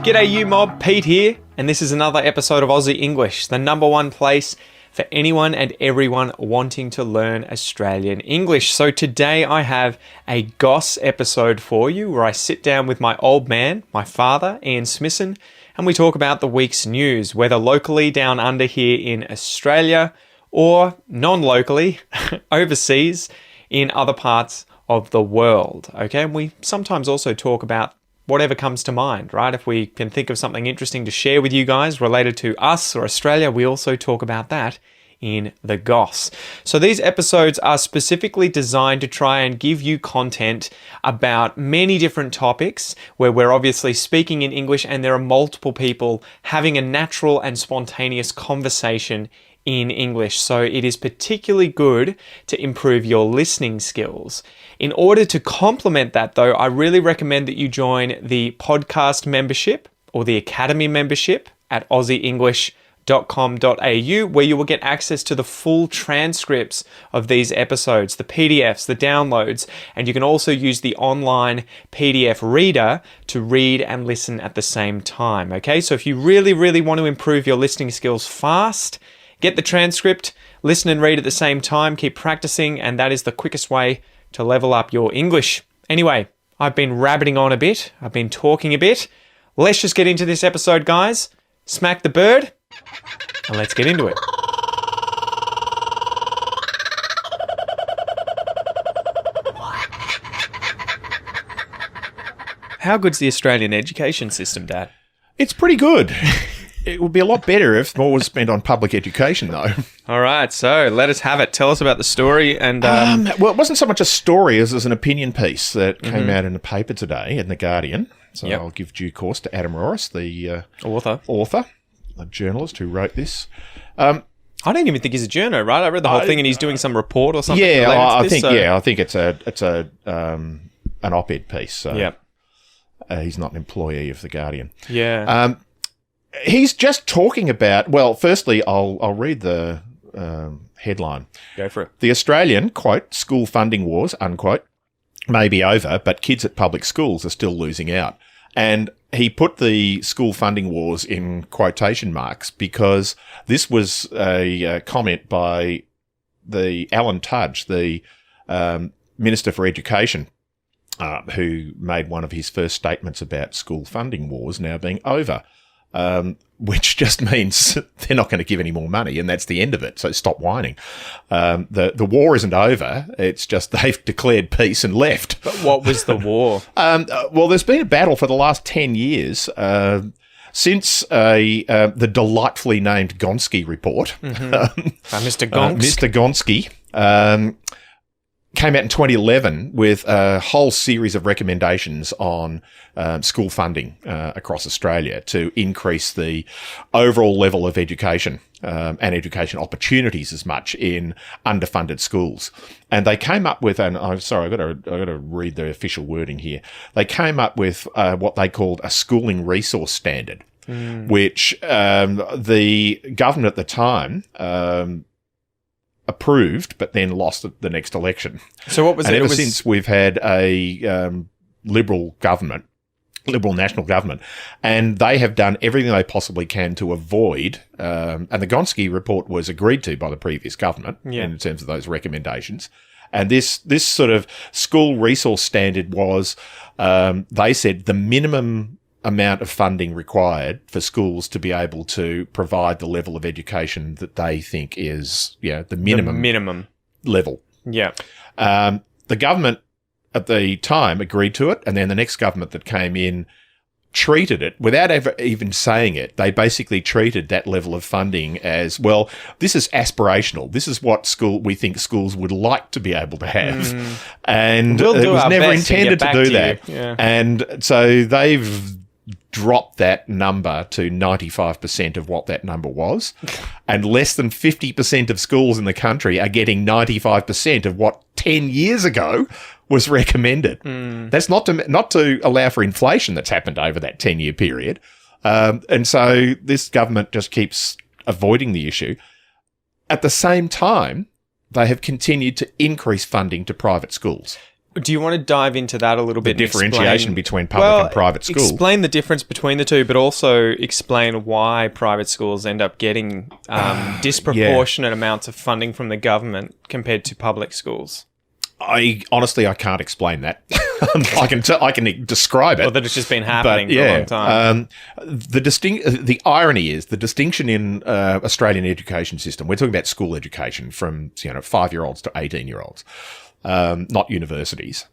G'day you mob, Pete here, and this is another episode of Aussie English, the number one place for anyone and everyone wanting to learn Australian English. So today I have a Goss episode for you where I sit down with my old man, my father, Ian Smissen, and we talk about the week's news, whether locally down under here in Australia or non-locally overseas in other parts of the world. Okay, and we sometimes also talk about whatever comes to mind, right? If we can think of something interesting to share with you guys related to us or Australia, we also talk about that in the Goss. So these episodes are specifically designed to try and give you content about many different topics where we're obviously speaking in English and there are multiple people having a natural and spontaneous conversation in English. So it is particularly good to improve your listening skills. In order to complement that though, I really recommend that you join the podcast membership or the academy membership at aussieenglish.com.au, where you will get access to the full transcripts of these episodes, the PDFs, the downloads, and you can also use the online PDF reader to read and listen at the same time. Okay, so if you really want to improve your listening skills fast, get the transcript, listen and read at the same time, keep practicing, and that is the quickest way to level up your English. Anyway, I've been rabbiting on a bit, I've been talking a bit. Let's just get into this episode, guys. Smack the bird, and let's get into it. How good's the Australian education system, Dad? It's pretty good. It would be a lot better if more was spent on public education, though. All right, so let us have it. Tell us about the story. And well, it wasn't so much a story as an opinion piece that came out in the paper today in The Guardian. So I'll give due course to Adam Roris, the author, the journalist who wrote this. I don't even think he's a journo, right? I read the whole thing and he's doing some report or something. Yeah, I think it's an op-ed piece. So he's not an employee of The Guardian. Yeah. He's just talking about, well, firstly, I'll read the headline. Go for it. The Australian, quote, school funding wars, unquote, may be over, but kids at public schools are still losing out. And he put the school funding wars in quotation marks because this was a comment by Alan Tudge, the Minister for Education, who made one of his first statements about school funding wars now being over. Which just means they're not going to give any more money, and that's the end of it. So stop whining. The war isn't over. It's just they've declared peace and left. But what was the war? Well, there's been a battle for the last 10 years since the delightfully named Gonski report. Mr. Gonsk. Mr. Gonski came out in 2011 with a whole series of recommendations on school funding across Australia to increase the overall level of education and education opportunities as much in underfunded schools. And they came up with, and I'm sorry, I've got to read the official wording here. They came up with what they called a schooling resource standard, which the government at the time approved, but then lost at the next election. So what was and it? Ever since we've had a Liberal national government, and they have done everything they possibly can to avoid, and the Gonski report was agreed to by the previous government in terms of those recommendations. And this sort of school resource standard was, they said, the minimum amount of funding required for schools to be able to provide the level of education that they think is, the minimum level. Yeah. The government at the time agreed to it, and then the next government that came in treated it without ever even saying it. They basically treated that level of funding as, well, this is aspirational. This is what we think schools would like to be able to have. And it was never intended to do that. Yeah. And so they've dropped that number to 95% of what that number was, and less than 50% of schools in the country are getting 95% of what 10 years ago was recommended. That's not to allow for inflation that's happened over that 10-year period. And so this government just keeps avoiding the issue. At the same time, they have continued to increase funding to private schools. Do you want to dive into that a little bit? The differentiation between public and private school. Explain the difference between the two, but also explain why private schools end up getting disproportionate amounts of funding from the government compared to public schools. I can't explain that. I can describe it. Or that it's just been happening for a long time. The irony is the distinction in Australian education system. We're talking about school education from 5-year-olds to 18-year-olds, not universities.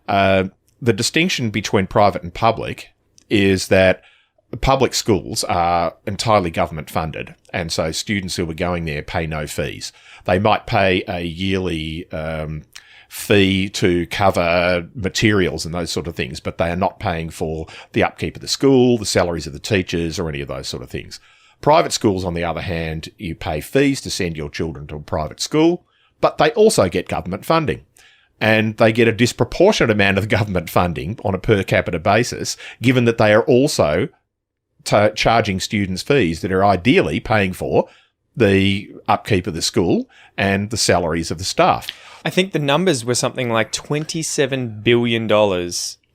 The distinction between private and public is that public schools are entirely government funded, and so students who are going there pay no fees. They might pay a yearly fee to cover materials and those sort of things, but they are not paying for the upkeep of the school, the salaries of the teachers, or any of those sort of things. Private schools, on the other hand, you pay fees to send your children to a private school, but they also get government funding. And they get a disproportionate amount of government funding on a per capita basis, given that they are also charging students fees that are ideally paying for the upkeep of the school and the salaries of the staff. I think the numbers were something like $27 billion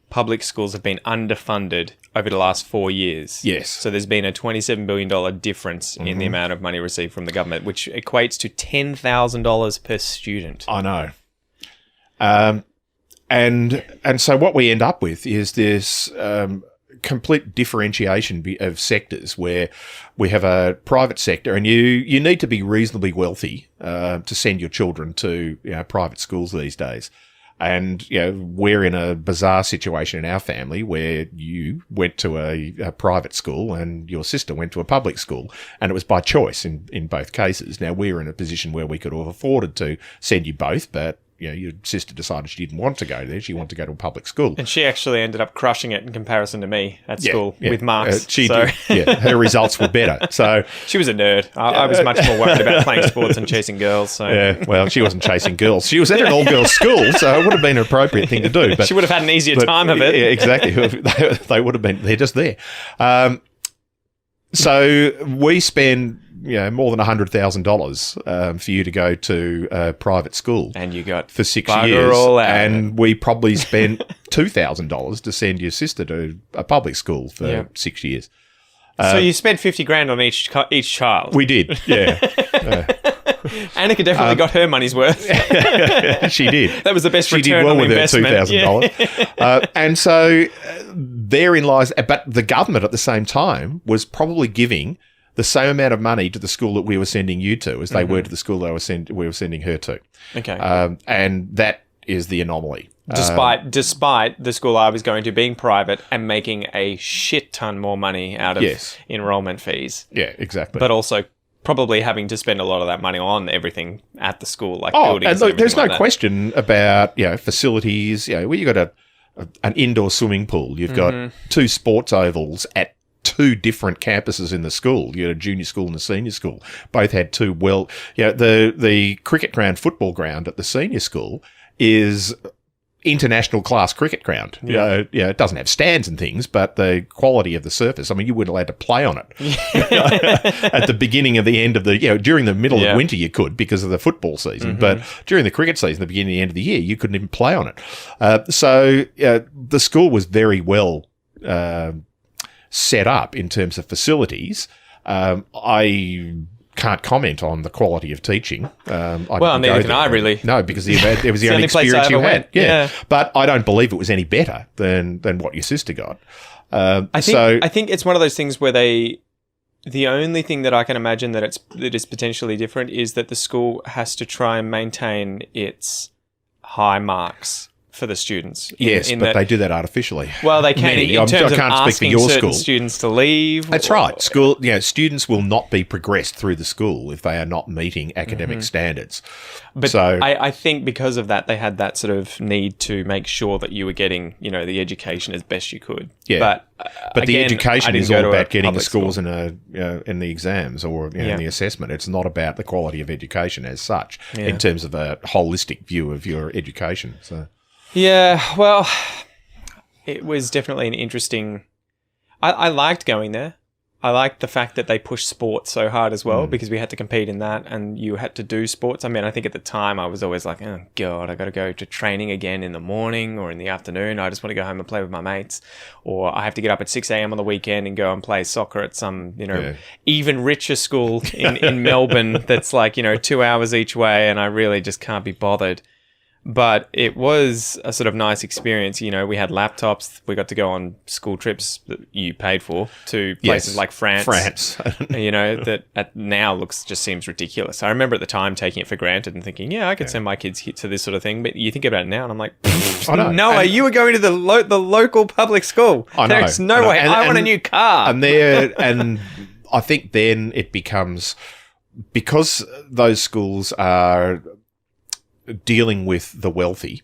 public schools have been underfunded over the last 4 years. Yes. So there's been a $27 billion difference in the amount of money received from the government, which equates to $10,000 per student. I know. And so what we end up with is this complete differentiation of sectors where we have a private sector, and you need to be reasonably wealthy to send your children to private schools these days. And we're in a bizarre situation in our family where you went to a private school and your sister went to a public school, and it was by choice in both cases. Now we're in a position where we could have afforded to send you both, but your sister decided she didn't want to go there. She wanted to go to a public school. And she actually ended up crushing it in comparison to me at school with marks. She did. Yeah, her results were better. So she was a nerd. I was much more worried about playing sports and chasing girls. So. Yeah, well, she wasn't chasing girls. She was at an all-girls school, so it would have been an appropriate thing to do. But she would have had an easier time of it. Yeah, exactly. They would have been. They're just there. So we spend more than $100,000 for you to go to a private school, and you got for 6 years, and we probably spent $2,000 to send your sister to a public school for 6 years. So you spent $50,000 on each child. We did, yeah. Annika definitely got her money's worth. She did. That was the best she return on investment. She did well with her $2,000. And so therein lies, but the government at the same time was probably giving the same amount of money to the school that we were sending you to as they were to the school that we were sending her to. Okay. And that is the anomaly. Despite the school I was going to being private and making a shit ton more money out of enrollment fees. Yeah, exactly. But also probably having to spend a lot of that money on everything at the school, like buildings. And look, there's no question about facilities. Where you got an indoor swimming pool, you've got 2 sports ovals at 2 different campuses in the school. You had a junior school and a senior school. Both had 2 the cricket ground, football ground at the senior school is international class cricket ground. It doesn't have stands and things, but the quality of the surface, I mean, you weren't allowed to play on it. At the beginning of the end of the, during the middle of winter you could because of the football season, but during the cricket season, the beginning and the end of the year, you couldn't even play on it. So the school was very well set up in terms of facilities. I can't comment on the quality of teaching. Neither can I really. No, because it was the only experience you had. Yeah. But I don't believe it was any better than what your sister got. I think it's one of those things where the only thing that I can imagine that is potentially different is that the school has to try and maintain its high marks for the students. But they do that artificially. Well, they can in terms of asking certain students to leave. That's right. Students will not be progressed through the school if they are not meeting academic standards. But I think because of that, they had that sort of need to make sure that you were getting, the education as best you could. Yeah. But the education is all about getting the scores in the exams or in the assessment. It's not about the quality of education as such in terms of a holistic view of your education. So. Yeah, well, it was definitely an interesting... I liked going there. I like the fact that they pushed sports so hard as well, because we had to compete in that and you had to do sports. I mean, I think at the time I was always like, oh God, I got to go to training again in the morning or in the afternoon. I just want to go home and play with my mates. Or I have to get up at 6 a.m. on the weekend and go and play soccer at some, even richer school in Melbourne that's like, 2 hours each way, and I really just can't be bothered. But it was a sort of nice experience. We had laptops. We got to go on school trips that you paid for to places like France. That now just seems ridiculous. I remember at the time taking it for granted and thinking, I could send my kids to this sort of thing. But you think about it now and I'm like, no way, you were going to the local public school. There's no way. I want a new car. And I think then it becomes, because those schools are dealing with the wealthy,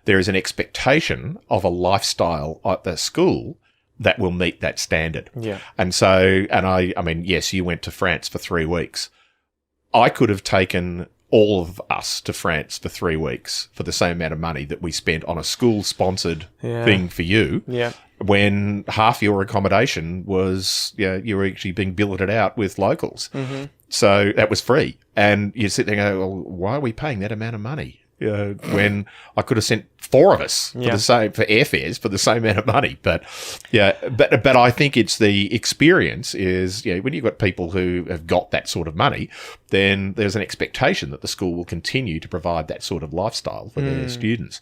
there is an expectation of a lifestyle at the school that will meet that standard. Yeah. And so, I mean, yes, you went to France for 3 weeks. I could have taken all of us to France for 3 weeks for the same amount of money that we spent on a school-sponsored thing for you. Yeah. When half your accommodation was, you were actually being billeted out with locals. Mm-hmm. So that was free. And you sit there and go, well, why are we paying that amount of money? When I could have sent 4 of us for airfares for the same amount of money. But I think it's the experience is, when you've got people who have got that sort of money, then there's an expectation that the school will continue to provide that sort of lifestyle for their students.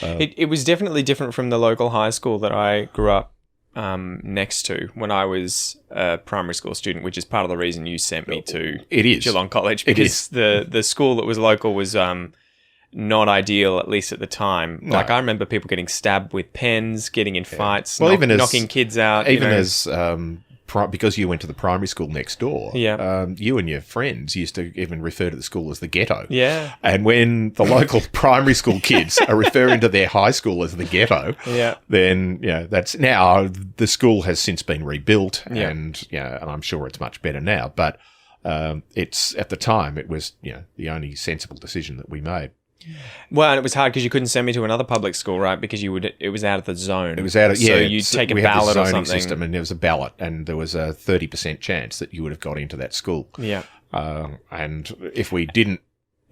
It was definitely different from the local high school that I grew up next to when I was a primary school student, which is part of the reason you sent me to Geelong College, because the school that was local was not ideal, at least at the time. No. Like I remember people getting stabbed with pens, getting in fights, knocking kids out. Because you went to the primary school next door, you and your friends used to even refer to the school as the ghetto. Yeah. And when the local primary school kids are referring to their high school as the ghetto, then that's now the school has since been rebuilt, and I'm sure it's much better now. But it's at the time it was the only sensible decision that we made. Well, and it was hard because you couldn't send me to another public school, right? Because it was out of the zone. It was out of so you'd take a ballot or something. System, and there was a ballot, and there was a 30% chance that you would have got into that school. Yeah. And if we didn't,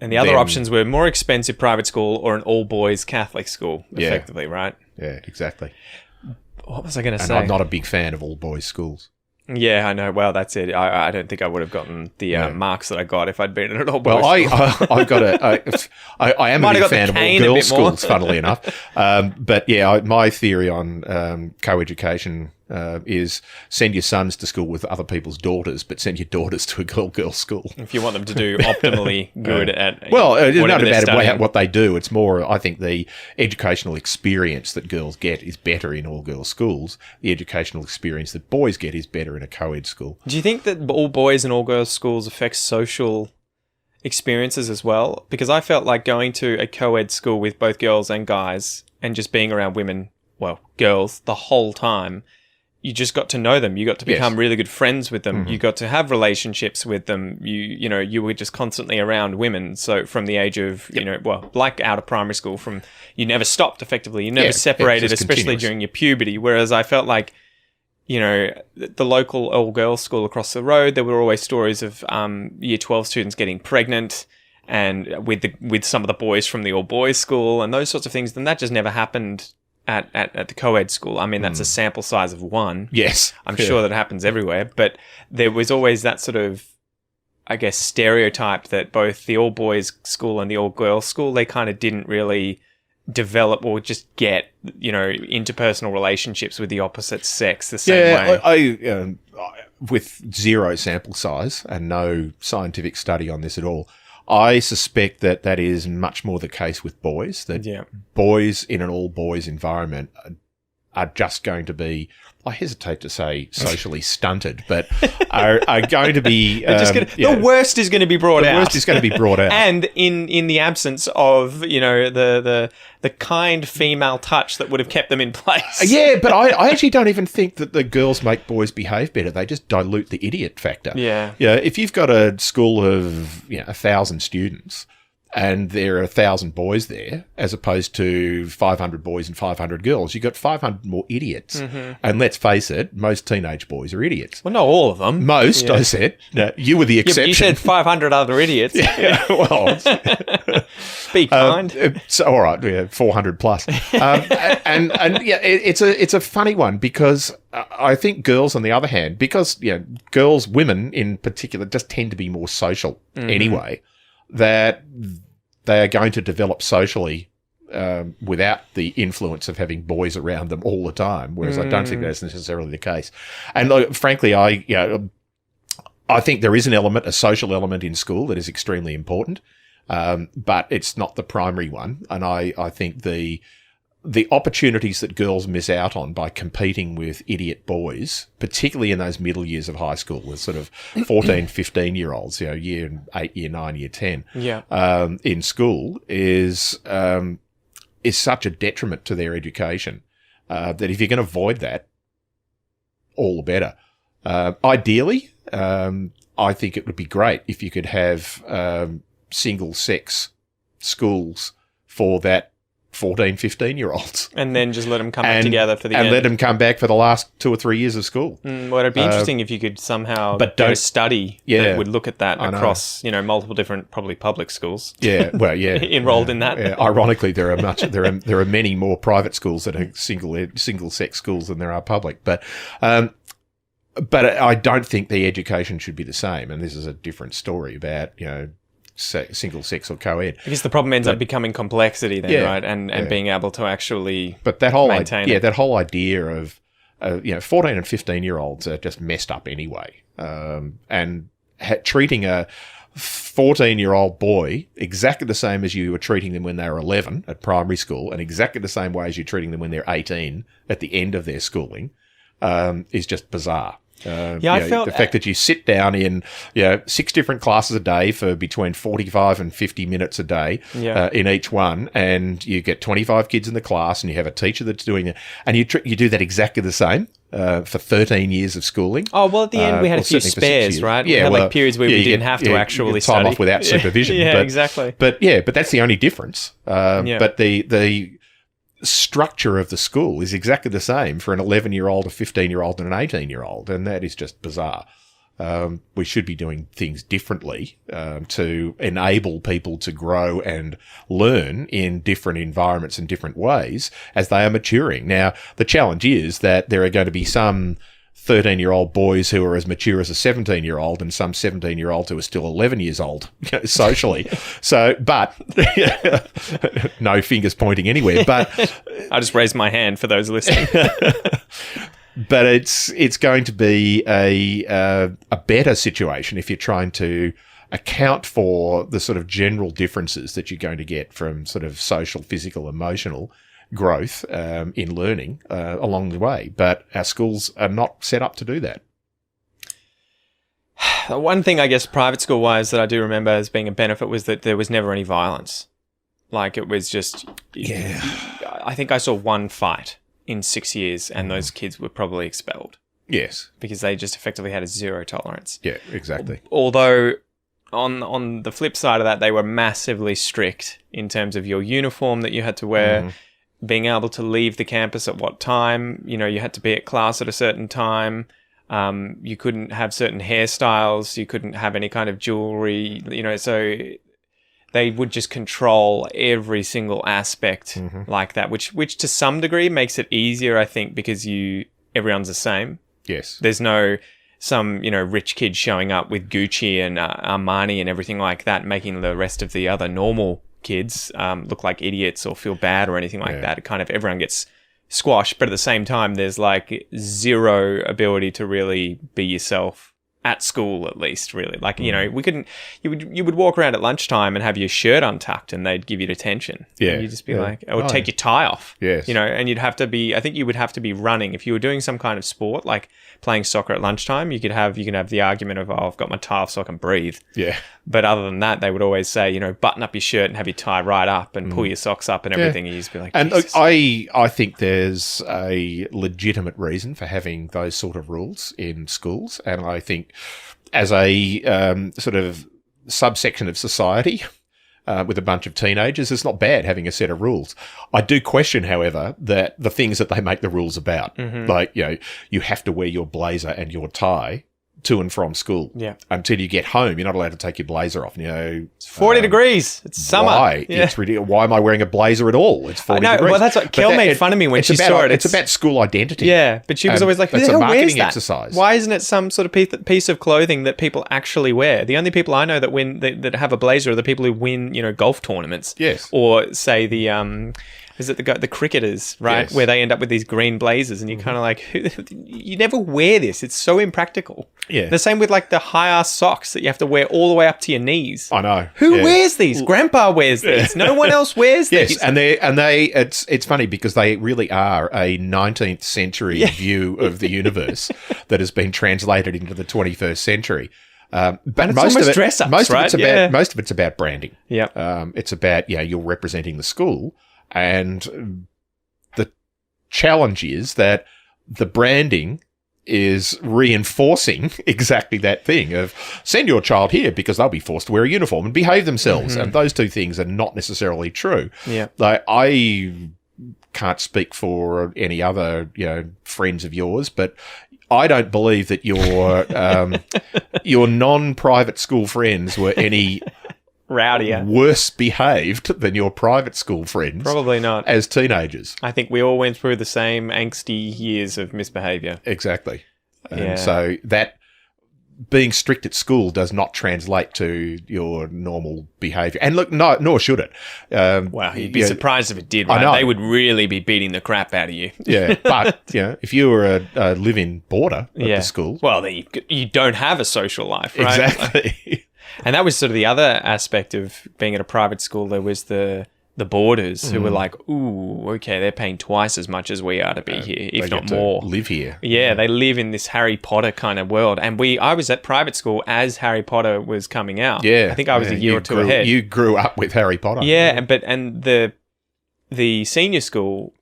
and the other options were more expensive private school or an all boys Catholic school, effectively, right? Yeah, exactly. What was I going to say? I'm not a big fan of all boys schools. Yeah, I know. Well, that's it. I don't think I would have gotten the marks that I got if I'd been in an all boys school. I've got I am a big fan of all girls schools, funnily enough. But my theory on co-education is send your sons to school with other people's daughters, but send your daughters to a girl school. If you want them to do optimally good at it's not about what they do. It's more, I think, the educational experience that girls get is better in all girls schools. The educational experience that boys get is better in a co-ed school. Do you think that all boys and all girls schools affect social experiences as well? Because I felt like going to a co-ed school with both girls and guys and just being around girls the whole time, you just got to know them. You got to become really good friends with them. Mm-hmm. You got to have relationships with them. You were just constantly around women. So from the age of, like out of primary school, you never stopped effectively. You never separated, especially during your puberty. Whereas I felt like, the local all-girls school across the road, there were always stories of year 12 students getting pregnant and with some of the boys from the all-boys school and those sorts of things. Then that just never happened at the co-ed school. I mean, that's a sample size of one. Yes. I'm sure that happens everywhere, but there was always that sort of, I guess, stereotype that both the all-boys school and the all-girls school, they kind of didn't really develop or just get, interpersonal relationships with the opposite sex the same way. I with zero sample size and no scientific study on this at all, I suspect that is much more the case with boys, that boys in an all-boys environment are just going to be, I hesitate to say socially stunted, but are going to be... the worst is going to be brought out. The worst is going to be brought out. And in the absence of, the kind female touch that would have kept them in place. Yeah, but I actually don't even think that the girls make boys behave better. They just dilute the idiot factor. Yeah. If you've got a school of 1,000 students and there are 1,000 boys there, as opposed to 500 boys and 500 girls, you've got 500 more idiots. Mm-hmm. And let's face it, most teenage boys are idiots. Well, not all of them. Most, yeah. I said. No, you were the exception. You said 500 other idiots. Yeah, well. Be kind. So, all right, yeah, 400 plus. And yeah, it's a funny one, because I think girls, on the other hand, because girls, women in particular, just tend to be more social anyway, that they are going to develop socially without the influence of having boys around them all the time, whereas I don't think that's necessarily the case. And frankly, I think there is a social element in school that is extremely important, but it's not the primary one. And I think the opportunities that girls miss out on by competing with idiot boys, particularly in those middle years of high school, with sort of 14, 15-year-olds, year 8, year 9, year 10, in school, is such a detriment to their education that if you can avoid that, all the better. Ideally, I think it would be great if you could have single-sex schools for that 14, 15-year-olds. And then just let them come back together for the end. And let them come back for the last 2 or 3 years of school. Well, it'd be interesting if you could somehow do a study that would look at that across, multiple different, probably public schools. Yeah, well, yeah. Enrolled in that. Yeah. Ironically, there are many more private schools that are single-sex schools than there are public. But I don't think the education should be the same. And this is a different story about, single sex or co-ed. Because the problem ends up becoming complexity then, right? And being able to actually maintain it. That whole idea of 14 and 15-year-olds are just messed up anyway. And treating a 14-year-old boy exactly the same as you were treating them when they were 11 at primary school, and exactly the same way as you're treating them when they're 18 at the end of their schooling, is just bizarre. I felt the fact that you sit down in 6 different classes a day for between 45 and 50 minutes a day in each one, and you get 25 kids in the class, and you have a teacher that's doing it, and you do that exactly the same for 13 years of schooling. Oh, well, at the end we had a few spares, right? Yeah, we had periods where we didn't have to actually time study. Off without supervision. Exactly. But that's the only difference. But the structure of the school is exactly the same for an 11-year-old, a 15-year-old, and an 18-year-old, and that is just bizarre. We should be doing things differently to enable people to grow and learn in different environments and different ways as they are maturing. Now, the challenge is that there are going to be some 13-year-old boys who are as mature as a 17-year-old and some 17-year-olds who are still 11 years old socially. So, but no fingers pointing anywhere. But I just raised my hand for those listening. But it's going to be a better situation if you're trying to account for the sort of general differences that you're going to get from sort of social, physical, emotional growth in learning along the way. But our schools are not set up to do that. One thing, I guess, private school-wise that I do remember as being a benefit was that there was never any violence. Like, it was just... Yeah. I think I saw one fight in 6 years, and those kids were probably expelled. Yes. Because they just effectively had a zero tolerance. Yeah, exactly. Although... On the flip side of that, they were massively strict in terms of your uniform that you had to wear, being able to leave the campus at what time. You had to be at class at a certain time. You couldn't have certain hairstyles. You couldn't have any kind of jewelry. So they would just control every single aspect like that, which to some degree makes it easier, I think, because everyone's the same. Yes. There's no... some, rich kid showing up with Gucci and Armani and everything like that, making the rest of the other normal kids look like idiots or feel bad or anything like that. It kind of, everyone gets squashed, but at the same time, there's like zero ability to really be yourself at school, at least, really. Like, we couldn't, you would walk around at lunchtime and have your shirt untucked and they'd give you detention. Yeah. And you'd just be like, or take your tie off. Yes. And you'd have to be, I think you would have to be running. If you were doing some kind of sport, like playing soccer at lunchtime, you could have the argument of, I've got my tie off so I can breathe. Yeah. But other than that, they would always say, button up your shirt and have your tie right up and pull your socks up and everything. And you'd just be like, and Jesus. I think there's a legitimate reason for having those sort of rules in schools. And I think as a sort of subsection of society, with a bunch of teenagers. It's not bad having a set of rules. I do question, however, that the things that they make the rules about, like, you have to wear your blazer and your tie to and from school. Yeah. Until you get home, you're not allowed to take your blazer off. It's 40 degrees. It's summer. Why? Yeah. It's ridiculous. Why am I wearing a blazer at all? It's 40 degrees. Well, that's what Kel made fun of me when she saw it. It's about school identity. Yeah, but she was always like, who it's the a hell wears marketing that? exercise. Why isn't it some sort of piece of clothing that people actually wear? The only people I know that win that have a blazer are the people who win, golf tournaments. Yes. Or say the is it the cricketers, right? Yes. Where they end up with these green blazers, and you're kind of like, you never wear this. It's so impractical. Yeah. The same with like the high ass socks that you have to wear all the way up to your knees. I know. Who wears these? Grandpa wears these. No one else wears these. Yes, and it's funny because they really are a 19th century view of the universe that has been translated into the 21st century. But it's almost dress-ups, right? Most of it's about branding. Yeah. It's about you're representing the school, and the challenge is that the branding is reinforcing exactly that thing of send your child here because they'll be forced to wear a uniform and behave themselves. And those two things are not necessarily true. Yeah. Like, I can't speak for any other, friends of yours, but I don't believe that your non-private school friends were any rowdier, worse behaved than your private school friends. Probably not. As teenagers. I think we all went through the same angsty years of misbehaviour. Exactly. And so that being strict at school does not translate to your normal behaviour. And look, nor should it. Wow, you'd be surprised if it did, right? I know. They would really be beating the crap out of you. Yeah, but if you were a live-in boarder at the school... Well, then you don't have a social life, right? Exactly. And that was sort of the other aspect of being at a private school. There was the boarders who were like, ooh, okay, they're paying twice as much as we are to be here, if not more. Live here. Yeah, they live in this Harry Potter kind of world. And I was at private school as Harry Potter was coming out. Yeah. I think I was a year or two ahead. You grew up with Harry Potter. Yeah, and the senior school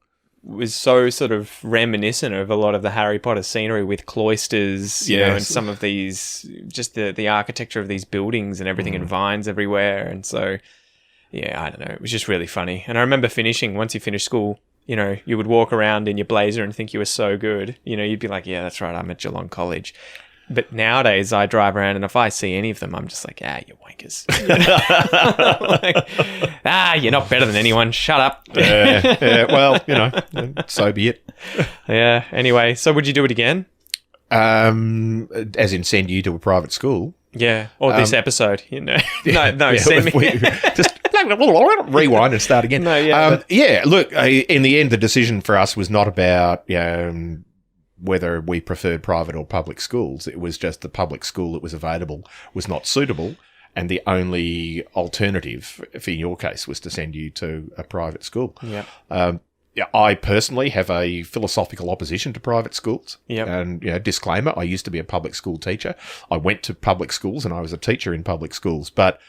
was so sort of reminiscent of a lot of the Harry Potter scenery with cloisters, and some of these, just the architecture of these buildings and everything and vines everywhere. And so, yeah, I don't know. It was just really funny. And I remember once you finished school, you would walk around in your blazer and think you were so good. You'd be like, yeah, that's right, I'm at Geelong College. But nowadays, I drive around and if I see any of them, I'm just like, you wankers. You're not better than anyone. Shut up. Well, so be it. Yeah. Anyway, so would you do it again? As in send you to a private school? Yeah. Or this episode, No, send me. Just rewind and start again. Look, in the end, the decision for us was not about, whether we preferred private or public schools. It was just the public school that was available was not suitable, and the only alternative, in your case, was to send you to a private school. Yeah. I personally have a philosophical opposition to private schools. Yep. And, disclaimer, I used to be a public school teacher. I went to public schools and I was a teacher in public schools, but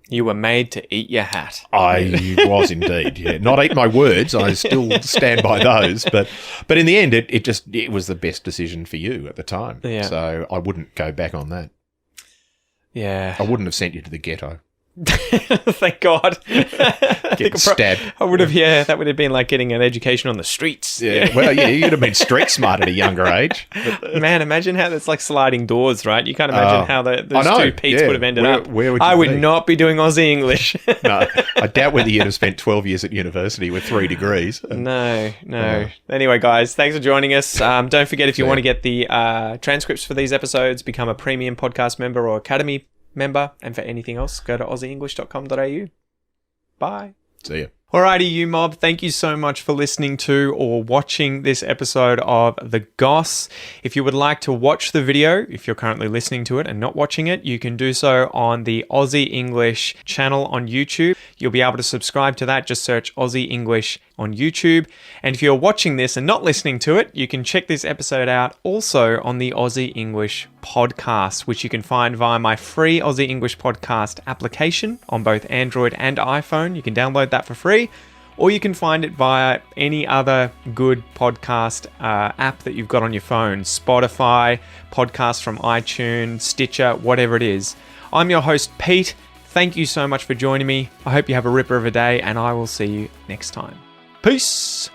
you were made to eat your hat. I was indeed, yeah. Not eat my words. I still stand by those. But in the end, it was the best decision for you at the time. Yeah. So I wouldn't go back on that. Yeah. I wouldn't have sent you to the ghetto. Thank God. Get stabbed. I would have, that would have been like getting an education on the streets. Yeah. Well, you'd have been street smart at a younger age. Man, imagine how that's like sliding doors, right? You can't imagine how those two Petes would have ended up. Where would you I would be? not be doing Aussie English. No, I doubt whether you'd have spent 12 years at university with 3 degrees. No. Anyway, guys, thanks for joining us. Don't forget, if you want to get the transcripts for these episodes, become a premium podcast member or academy member, and for anything else, go to aussieenglish.com.au. Bye. See ya. Alrighty, you mob, thank you so much for listening to or watching this episode of The Goss. If you would like to watch the video, if you're currently listening to it and not watching it, you can do so on the Aussie English channel on YouTube. You'll be able to subscribe to that. Just search Aussie English on YouTube. And if you're watching this and not listening to it, you can check this episode out also on the Aussie English podcast, which you can find via my free Aussie English podcast application on both Android and iPhone. You can download that for free, or you can find it via any other good podcast app that you've got on your phone. Spotify, podcasts from iTunes, Stitcher, whatever it is. I'm your host, Pete. Thank you so much for joining me. I hope you have a ripper of a day, and I will see you next time. Peace.